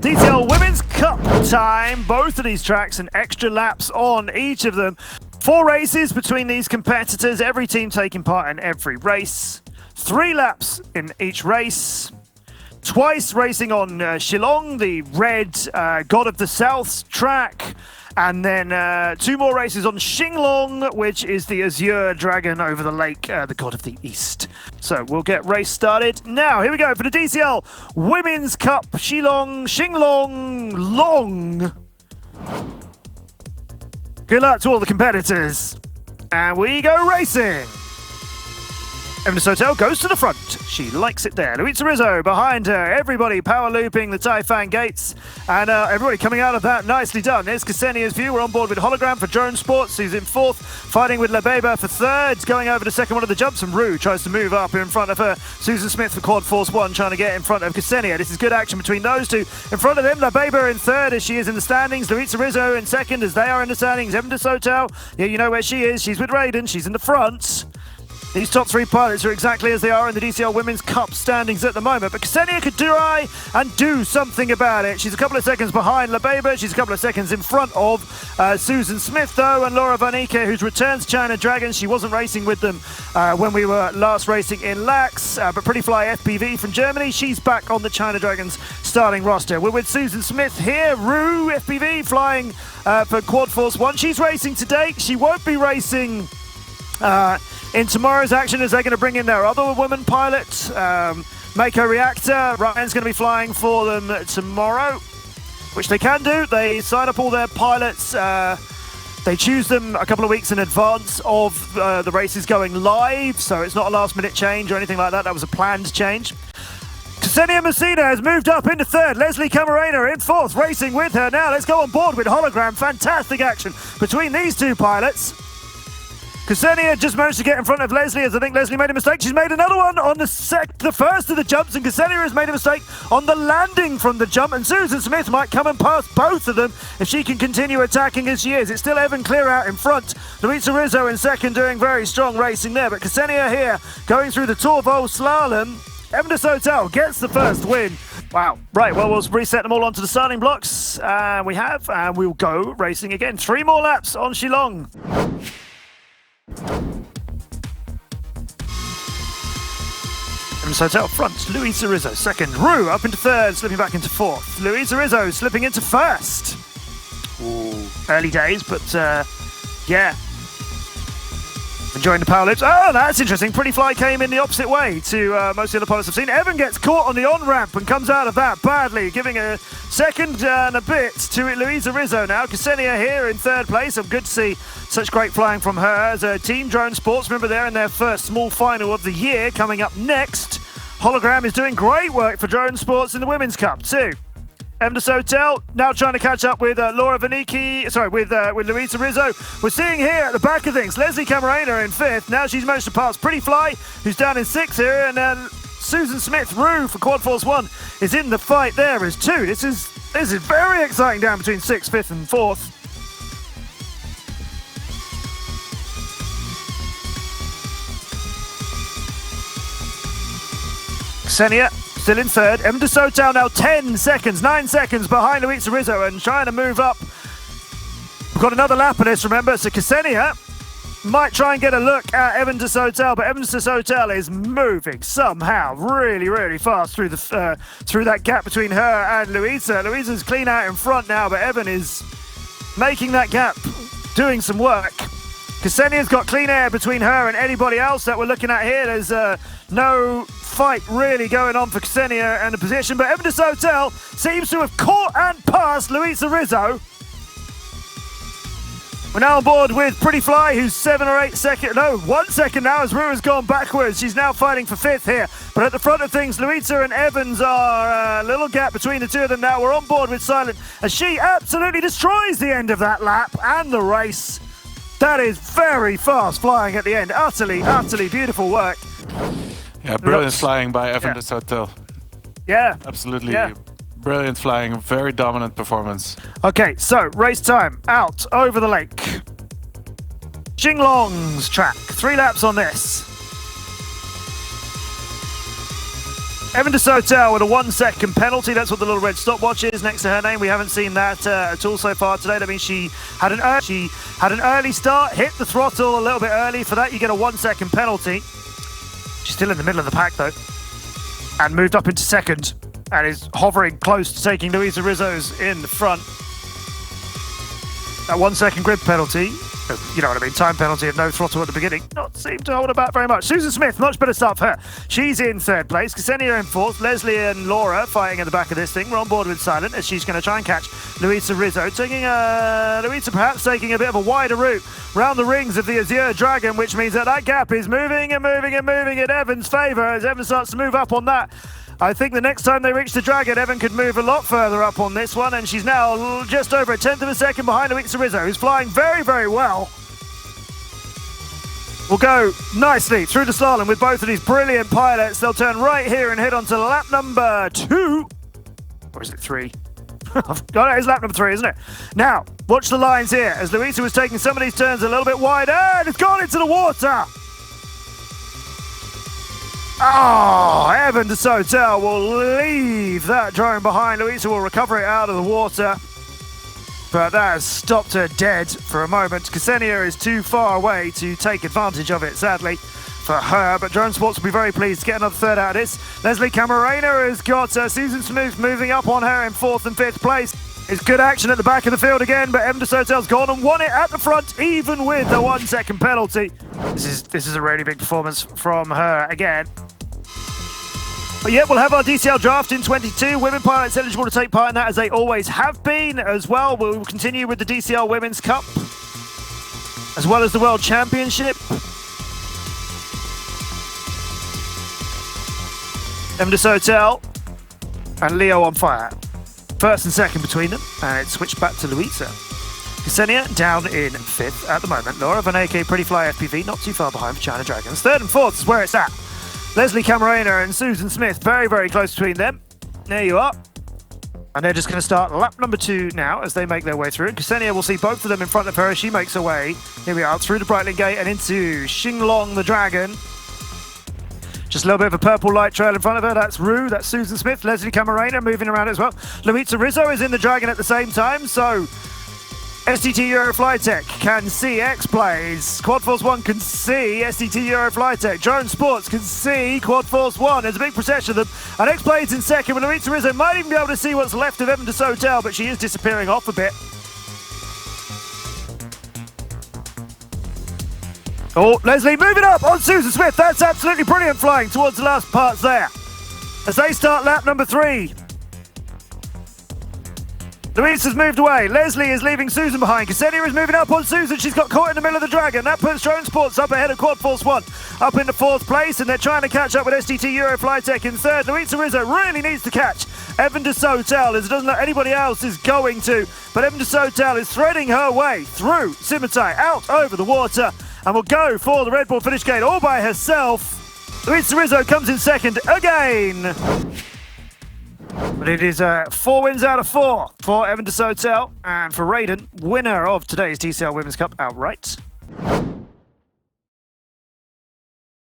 DCL Women's Cup time. Both of these tracks and extra laps on each of them. 4 races between these competitors, every team taking part in every race. 3 laps in each race. Twice racing on Shillong, the red God of the South track. And then 2 more races on Xinglong, which is the Azure Dragon over the lake, the God of the East. So we'll get race started now. Here we go for the DCL Women's Cup. Xinglong Long. Good luck to all the competitors. And we go racing. Desautels goes to the front. She likes it there. Luisa Rizzo behind her. Everybody power looping the Taifang gates. And everybody coming out of that. Nicely done. Here's Ksenia's view. We're on board with Hologram for Drone Sports, who's in 4th. Fighting with Labeba for 3rd. Going over the second one of the jumps. And Rue tries to move up in front of her. Susan Smith for Quad Force 1 trying to get in front of Ksenia. This is good action between those two. In front of them, Labeba in 3rd as she is in the standings. Luisa Rizzo in 2nd as they are in the standings. Desautels, yeah, you know where she is. She's with Raiden. She's in the front. These top 3 pilots are exactly as they are in the DCL Women's Cup standings at the moment. But Ksenia could try and do something about it. She's a couple of seconds behind Labeba. She's a couple of seconds in front of Susan Smith, though, and Laura Van Eke, who's returned to China Dragons. She wasn't racing with them when we were last racing in Lax. But Pretty Fly FPV from Germany, she's back on the China Dragons starting roster. We're with Susan Smith here. Rue FPV flying for Quad Force 1. She's racing today. She won't be racing in tomorrow's action as they're going to bring in their other woman pilot, Mako Reactor. Ryan's going to be flying for them tomorrow, which they can do. They sign up all their pilots. They choose them a couple of weeks in advance of the races going live, so it's not a last-minute change or anything like that. That was a planned change. Ksenia Mosina has moved up into 3rd. Leslie Camarena in 4th, racing with her. Now let's go on board with Hologram. Fantastic action between these 2 pilots. Ksenia just managed to get in front of Leslie as I think Leslie made a mistake. She's made another one on the first of the jumps, and Ksenia has made a mistake on the landing from the jump, and Susan Smith might come and pass both of them if she can continue attacking as she is. It's still Evan Clear out in front. Luisa Rizzo in 2nd doing very strong racing there, but Ksenia here going through the Torvo slalom. Desautels gets the first win. Wow. Right, well, we'll reset them all onto the starting blocks. We have, and we'll go racing again. 3 more laps on Shillong. Desautels front, Luisa Rizzo 2nd, Rue up into 3rd, slipping back into 4th. Luisa Rizzo slipping into 1st. Ooh, early days, but yeah. Enjoying the power loops. Oh, that's interesting. Pretty Fly came in the opposite way to most of the other pilots I've seen. Evan gets caught on the on-ramp and comes out of that badly, giving a 2nd and a bit to Luisa Rizzo now. Ksenia here in 3rd place. I'm good to see such great flying from her as a team. Drone Sports, remember they're in their first small final of the year coming up next. Hologram is doing great work for Drone Sports in the Women's Cup too. Desautels now trying to catch up with Laura Van Eke, with Luisa Rizzo. We're seeing here at the back of things, Leslie Camarena in 5th. Now she's managed to pass Pretty Fly, who's down in 6th here, and Susan Smith, Rue for Quad Force 1 is in the fight there as 2. This is very exciting down between 6th, 5th and 4th. Ksenia still in 3rd. Desautels now 10 seconds, 9 seconds behind Luisa Rizzo and trying to move up. We've got another lap of this, remember, so Ksenia might try and get a look at Desautels, but Desautels is moving somehow really, really fast through the through that gap between her and Luisa. Luisa's clean out in front now, but Evan is making that gap, doing some work. Ksenia's got clean air between her and anybody else that we're looking at here. There's no fight really going on for Ksenia and the position, but Desautels seems to have caught and passed Luisa Rizzo. We're now on board with Pretty Fly, who's 7 or 8 seconds, no, 1 second now as Rue has gone backwards. She's now fighting for 5th here. But at the front of things, Luisa and Evans are a little gap between the 2 of them now. We're on board with Silent as she absolutely destroys the end of that lap and the race. That is very fast flying at the end. Utterly, utterly beautiful work. Yeah, brilliant flying by Evan Desautels. Yeah. Absolutely brilliant flying, very dominant performance. Okay, so race time out over the lake. Xinglong's track, 3 laps on this. Evan Desautels with a 1 second penalty. That's what the little red stopwatch is next to her name. We haven't seen that at all so far today. That means she had an early start, hit the throttle a little bit early. For that, you get a 1 second penalty. She's still in the middle of the pack though, and moved up into second, and is hovering close to taking Luisa Rizzo's in the front. That 1 second grid penalty, you know what I mean, time penalty of no throttle at the beginning, not seemed to hold her back very much. Susan Smith, much better start for her. She's in third place. Ksenia in fourth. Leslie and Laura fighting at the back of this thing. We're on board with Silent as she's going to try and catch Luisa Rizzo, taking Luisa perhaps taking a bit of a wider route round the rings of the Azure Dragon, which means that gap is moving and moving and moving in Evan's favour as Evan starts to move up on that. I think the next time they reach the Dragon, Evan could move a lot further up on this one, and she's now just over a tenth of a second behind Luisa Rizzo, who's flying very, very well. We'll go nicely through the slalom with both of these brilliant pilots. They'll turn right here and head on to lap number 2. Or is it 3? God, it's lap number 3, isn't it? Now, watch the lines here as Luisa was taking some of these turns a little bit wider, and it's gone into the water. Oh, Evan Desautels will leave that drone behind. Luisa will recover it out of the water, but that has stopped her dead for a moment. Ksenia is too far away to take advantage of it, sadly, for her. But Drone Sports will be very pleased to get another third out of this. Leslie Camarena has got Susan Smith moving up on her in 4th and 5th place. It's good action at the back of the field again, but Evan Desautels gone and won it at the front, even with the 1 second penalty. This is a really big performance from her again. But yeah, we'll have our DCL draft in 22. Women pilots eligible to take part in that, as they always have been as well. We'll continue with the DCL Women's Cup, as well as the World Championship. Evan Desautels and Leo on fire. First and second between them, and it's switched back to Luisa. Ksenia down in 5th at the moment. Laura Van AK Pretty Fly FPV not too far behind for China Dragons. 3rd and 4th is where it's at. Leslie Camarena and Susan Smith, very, very close between them. There you are. And they're just going to start lap number 2 now as they make their way through. Ksenia will see both of them in front of her as she makes her way. Here we are, through the Brightling Gate and into Xinglong the Dragon. Just a little bit of a purple light trail in front of her. That's Rue, that's Susan Smith. Leslie Camarena moving around as well. Luisa Rizzo is in the Dragon at the same time, so STT Euroflytech can see XBlades. Quad Force 1 can see STT Euroflytech. Drone Sports can see Quad Force 1. There's a big procession of them. And XBlades in second, with Luisa Rizzo might even be able to see what's left of Evan Desautels, but she is disappearing off a bit. Oh, Leslie moving up on Susan Smith. That's absolutely brilliant flying towards the last parts there, as they start lap number 3. Luisa's moved away. Leslie is leaving Susan behind. Ksenia is moving up on Susan. She's got caught in the middle of the Dragon. That puts Drone Sports up ahead of Quad Force 1, up in the 4th place, and they're trying to catch up with STT Euroflytech in 3rd. Luisa Rizzo really needs to catch Evan Desautels, as it doesn't look anybody else is going to. But Evan Desautels is threading her way through Scimitar, out over the water, and will go for the Red Bull finish gate all by herself. Luisa Rizzo comes in second again. But it is 4 wins out of 4 for Evan Desautels, and for Raiden, winner of today's DCL Women's Cup outright.